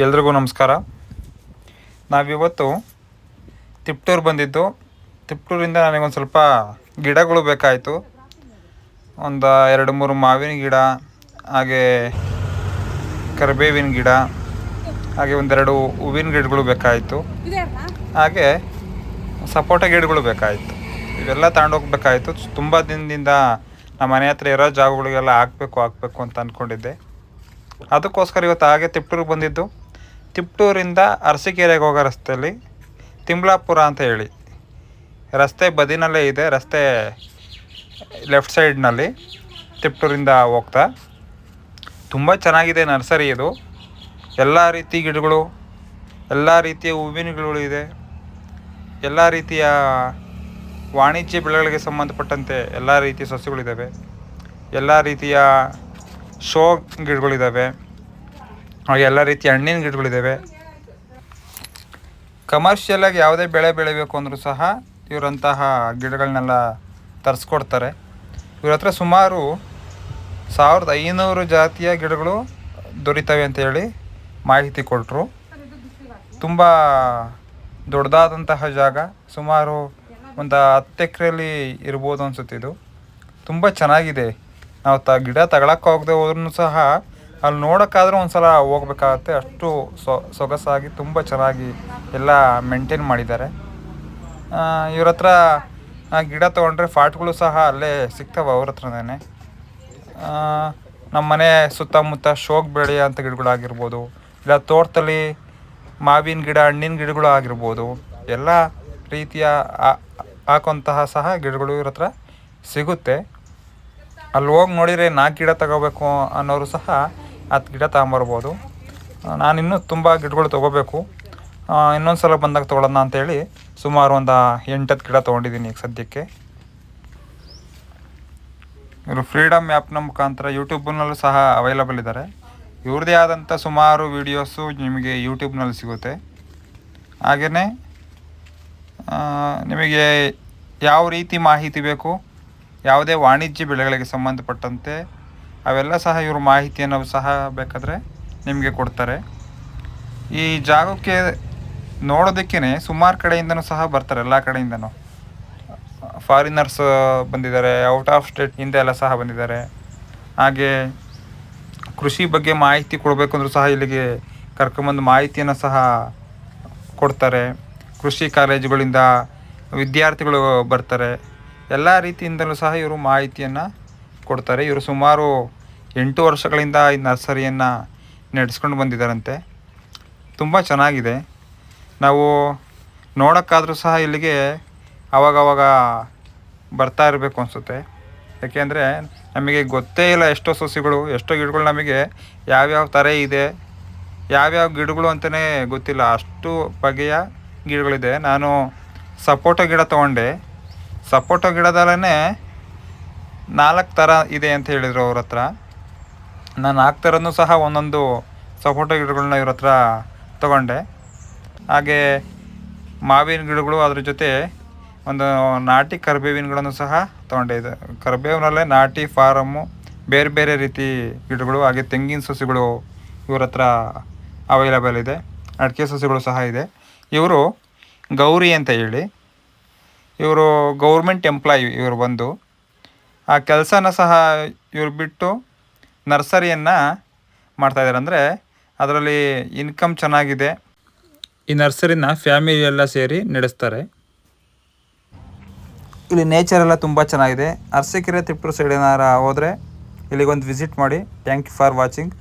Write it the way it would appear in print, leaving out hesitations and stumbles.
ಎಲ್ರಿಗೂ ನಮಸ್ಕಾರ. ನಾವಿವತ್ತು ತಿಪ್ಟೂರು ಬಂದಿದ್ದು. ತಿಪ್ಟೂರಿಂದ ನನಗೊಂದು ಸ್ವಲ್ಪ ಗಿಡಗಳು ಬೇಕಾಯಿತು. ಒಂದು 2-3 ಮಾವಿನ ಗಿಡ, ಹಾಗೆ ಕರಿಬೇವಿನ ಗಿಡ, ಹಾಗೆ ಒಂದೆರಡು ಹೂವಿನ ಗಿಡಗಳು ಬೇಕಾಯಿತು, ಹಾಗೆ ಸಪೋಟ ಗಿಡಗಳು ಬೇಕಾಯಿತು. ಇವೆಲ್ಲ ತಗೊಂಡೋಗ್ಬೇಕಾಯಿತು. ತುಂಬ ದಿನದಿಂದ ನಮ್ಮ ಮನೆ ಹತ್ರ ಇರೋ ಜಾಗಗಳಿಗೆಲ್ಲ ಹಾಕಬೇಕು ಅಂತ ಅಂದ್ಕೊಂಡಿದ್ದೆ. ಅದಕ್ಕೋಸ್ಕರ ಇವತ್ತು ಹಾಗೆ ತಿಪ್ಟೂರಿಗೆ ಬಂದಿದ್ದು. ತಿಪ್ಟೂರಿಂದ ಅರಸೀಕೆರೆಗೆ ಹೋಗೋ ರಸ್ತೆಯಲ್ಲಿ ತಿಮ್ಲಾಪುರ ಅಂತ ಹೇಳಿ ರಸ್ತೆ ಬದಿನಲ್ಲೇ ಇದೆ. ರಸ್ತೆ ಲೆಫ್ಟ್ ಸೈಡ್ನಲ್ಲಿ ತಿಪ್ಟೂರಿಂದ ಹೋಗ್ತಾ ತುಂಬ ಚೆನ್ನಾಗಿದೆ ನರ್ಸರಿ ಇದು. ಎಲ್ಲ ರೀತಿ ಗಿಡಗಳು, ಎಲ್ಲ ರೀತಿಯ ಹೂವಿನ ಗಿಡಗಳು ಇದೆ. ಎಲ್ಲ ರೀತಿಯ ವಾಣಿಜ್ಯ ಬೆಳೆಗಳಿಗೆ ಸಂಬಂಧಪಟ್ಟಂತೆ ಎಲ್ಲ ರೀತಿಯ ಸಸ್ಯಗಳಿದ್ದಾವೆ. ಎಲ್ಲ ರೀತಿಯ ಶೋ ಗಿಡಗಳಿದ್ದಾವೆ, ಹಾಗೆ ಎಲ್ಲ ರೀತಿಯ ಹಣ್ಣಿನ ಗಿಡಗಳಿದ್ದಾವೆ. ಕಮರ್ಷಿಯಲಾಗಿ ಯಾವುದೇ ಬೆಳೆ ಬೆಳಿಬೇಕು ಅಂದರೂ ಸಹ ಇವರಂತಹ ಗಿಡಗಳನ್ನೆಲ್ಲ ತರಿಸ್ಕೊಡ್ತಾರೆ. ಇವ್ರ ಹತ್ರ ಸುಮಾರು 1500 ಜಾತಿಯ ಗಿಡಗಳು ದೊರೀತವೆ ಅಂತ ಹೇಳಿ ಮಾಹಿತಿ ಕೊಟ್ಟರು. ತುಂಬ ದೊಡ್ಡದಾದಂತಹ ಜಾಗ, ಸುಮಾರು ಒಂದು 10 ಎಕರೆಯಲ್ಲಿ ಇರ್ಬೋದು ಅನಿಸುತ್ತೆ. ಇದು ತುಂಬ ಚೆನ್ನಾಗಿದೆ. ನಾವು ಗಿಡ ತಗೊಳಕ್ಕೆ ಹೋಗದೆ ಹೋದ್ರೂ ಸಹ ಅಲ್ಲಿ ನೋಡೋಕ್ಕಾದ್ರೂ ಒಂದು ಸಲ ಹೋಗ್ಬೇಕಾಗತ್ತೆ. ಅಷ್ಟು ಸೊಗಸಾಗಿ ತುಂಬ ಚೆನ್ನಾಗಿ ಎಲ್ಲ ಮೇಂಟೈನ್ ಮಾಡಿದ್ದಾರೆ. ಇವ್ರ ಹತ್ರ ಗಿಡ ತೊಗೊಂಡ್ರೆ ಫಾಟ್ಗಳು ಸಹ ಅಲ್ಲೇ ಸಿಗ್ತವೆ ಅವ್ರ ಹತ್ರನೇ. ನಮ್ಮ ಮನೆ ಸುತ್ತಮುತ್ತ ಶೋಕ್ ಬೆಳೆಯೋಂಥ ಗಿಡಗಳಾಗಿರ್ಬೋದು, ಇಲ್ಲ ತೋಟದಲ್ಲಿ ಮಾವಿನ ಗಿಡ, ಹಣ್ಣಿನ ಗಿಡಗಳು ಆಗಿರ್ಬೋದು, ಎಲ್ಲ ರೀತಿಯ ಹಾಕುವಂತಹ ಸಹ ಗಿಡಗಳು ಇವ್ರ ಹತ್ರ ಸಿಗುತ್ತೆ. ಅಲ್ಲಿ ಹೋಗಿ ನೋಡಿದರೆ 4 ಗಿಡ ತಗೋಬೇಕು ಅನ್ನೋರು ಸಹ 10 ಗಿಡ ತಗೊಂಬರ್ಬೋದು. ನಾನಿನ್ನೂ ತುಂಬ ಗಿಡಗಳು ತೊಗೋಬೇಕು. ಇನ್ನೊಂದು ಸಲ ಬಂದಾಗ ತೊಗೊಳ್ಳೋಣ ಅಂತೇಳಿ ಸುಮಾರು ಒಂದು 8-10 ಗಿಡ ತೊಗೊಂಡಿದ್ದೀನಿ ಈಗ ಸದ್ಯಕ್ಕೆ. ಇವರು ಫ್ರೀಡಮ್ ಆ್ಯಪ್ನ ಮುಖಾಂತರ ಯೂಟ್ಯೂಬ್ನಲ್ಲೂ ಸಹ ಅವೈಲಬಲ್ ಇದ್ದಾರೆ. ಇವ್ರದ್ದೇ ಆದಂಥ ಸುಮಾರು ವೀಡಿಯೋಸು ನಿಮಗೆ ಯೂಟ್ಯೂಬ್ನಲ್ಲಿ ಸಿಗುತ್ತೆ. ಹಾಗೆಯೇ ನಿಮಗೆ ಯಾವ ರೀತಿ ಮಾಹಿತಿ ಬೇಕು, ಯಾವುದೇ ವಾಣಿಜ್ಯ ಬೆಳೆಗಳಿಗೆ ಸಂಬಂಧಪಟ್ಟಂತೆ ಅವೆಲ್ಲ ಸಹ ಇವರು ಮಾಹಿತಿಯನ್ನು ಸಹ ಬೇಕಾದರೆ ನಿಮಗೆ ಕೊಡ್ತಾರೆ. ಈ ಜಾಗಕ್ಕೆ ನೋಡೋದಕ್ಕೇ ಸುಮಾರು ಕಡೆಯಿಂದನೂ ಸಹ ಬರ್ತಾರೆ. ಎಲ್ಲ ಕಡೆಯಿಂದನೂ ಫಾರಿನರ್ಸ್ ಬಂದಿದ್ದಾರೆ, ಔಟ್ ಆಫ್ ಸ್ಟೇಟಿಂದ ಎಲ್ಲ ಸಹ ಬಂದಿದ್ದಾರೆ. ಹಾಗೆ ಕೃಷಿ ಬಗ್ಗೆ ಮಾಹಿತಿ ಕೊಡಬೇಕು ಅಂದರೂ ಸಹ ಇಲ್ಲಿಗೆ ಕರ್ಕೊಂಬಂದು ಮಾಹಿತಿಯನ್ನು ಸಹ ಕೊಡ್ತಾರೆ. ಕೃಷಿ ಕಾಲೇಜುಗಳಿಂದ ವಿದ್ಯಾರ್ಥಿಗಳು ಬರ್ತಾರೆ. ಎಲ್ಲ ರೀತಿಯಿಂದಲೂ ಸಹ ಇವರು ಮಾಹಿತಿಯನ್ನು ಕೊಡ್ತಾರೆ. ಇವರು ಸುಮಾರು 8 ವರ್ಷಗಳಿಂದ ಈ ನರ್ಸರಿಯನ್ನು ನಡೆಸ್ಕೊಂಡು ಬಂದಿದ್ದಾರಂತೆ. ತುಂಬ ಚೆನ್ನಾಗಿದೆ. ನಾವು ನೋಡೋಕ್ಕಾದರೂ ಸಹ ಇಲ್ಲಿಗೆ ಆವಾಗವಾಗ ಬರ್ತಾ ಇರಬೇಕು ಅನಿಸುತ್ತೆ. ಯಾಕೆಂದರೆ ನಮಗೆ ಗೊತ್ತೇ ಇಲ್ಲ ಎಷ್ಟೋ ಸಸ್ಯಗಳು, ಎಷ್ಟೋ ಗಿಡಗಳು ನಮಗೆ ಯಾವ್ಯಾವ ಥರ ಇದೆ, ಯಾವ್ಯಾವ ಗಿಡಗಳು ಅಂತಲೇ ಗೊತ್ತಿಲ್ಲ. ಅಷ್ಟು ಬಗೆಯ ಗಿಡಗಳಿದೆ. ನಾನು ಸಪೋಟ ಗಿಡ ತೊಗೊಂಡೆ. ಸಪೋಟ ಗಿಡದಲ್ಲೇ 4 ಥರ ಇದೆ ಅಂತ ಹೇಳಿದರು ಅವ್ರ ಹತ್ರ. ನಾನು 4 ಥರನೂ ಸಹ ಒಂದೊಂದು ಸಪೋಟ ಗಿಡಗಳನ್ನ ಇವ್ರ ಹತ್ರ ತೊಗೊಂಡೆ. ಹಾಗೆ ಮಾವಿನ ಗಿಡಗಳು, ಅದ್ರ ಜೊತೆ ಒಂದು ನಾಟಿ ಕರಿಬೇವಿನ ಗಿಡನೂ ಸಹ ತೊಗೊಂಡೆ. ಇದು ಕರಿಬೇವಿನಲ್ಲೇ ನಾಟಿ ಫಾರಮ್ಮು, ಬೇರೆ ಬೇರೆ ರೀತಿ ಗಿಡಗಳು, ಹಾಗೆ ತೆಂಗಿನ ಸಸಿಗಳು ಇವ್ರ ಹತ್ರ ಅವೈಲಬಲ್ ಇದೆ. ಅಡಿಕೆ ಸಸಿಗಳು ಸಹ ಇದೆ. ಇವರು ಗೌರಿ ಅಂತ ಹೇಳಿ, ಇವರು ಗೌರ್ಮೆಂಟ್ ಎಂಪ್ಲಾಯಿ. ಇವರು ಬಂದು ಆ ಕೆಲಸನ ಸಹ ಇವ್ರು ಬಿಟ್ಟು ನರ್ಸರಿಯನ್ನು ಮಾಡ್ತಾಯಿದ್ದಾರೆ. ಅಂದರೆ ಅದರಲ್ಲಿ ಇನ್ಕಮ್ ಚೆನ್ನಾಗಿದೆ. ಈ ನರ್ಸರಿನ ಫ್ಯಾಮಿಲಿ ಎಲ್ಲ ಸೇರಿ ನಡೆಸ್ತಾರೆ. ಇಲ್ಲಿ ನೇಚರ್ ಎಲ್ಲ ತುಂಬ ಚೆನ್ನಾಗಿದೆ. ಅರಸೀಕೆರೆ ತಿಪ್ಟೂರು ಸೈಡ್ ಏನಾರ ಹೋದರೆ ಇಲ್ಲಿಗೊಂದು ವಿಸಿಟ್ ಮಾಡಿ. Thank you for watching.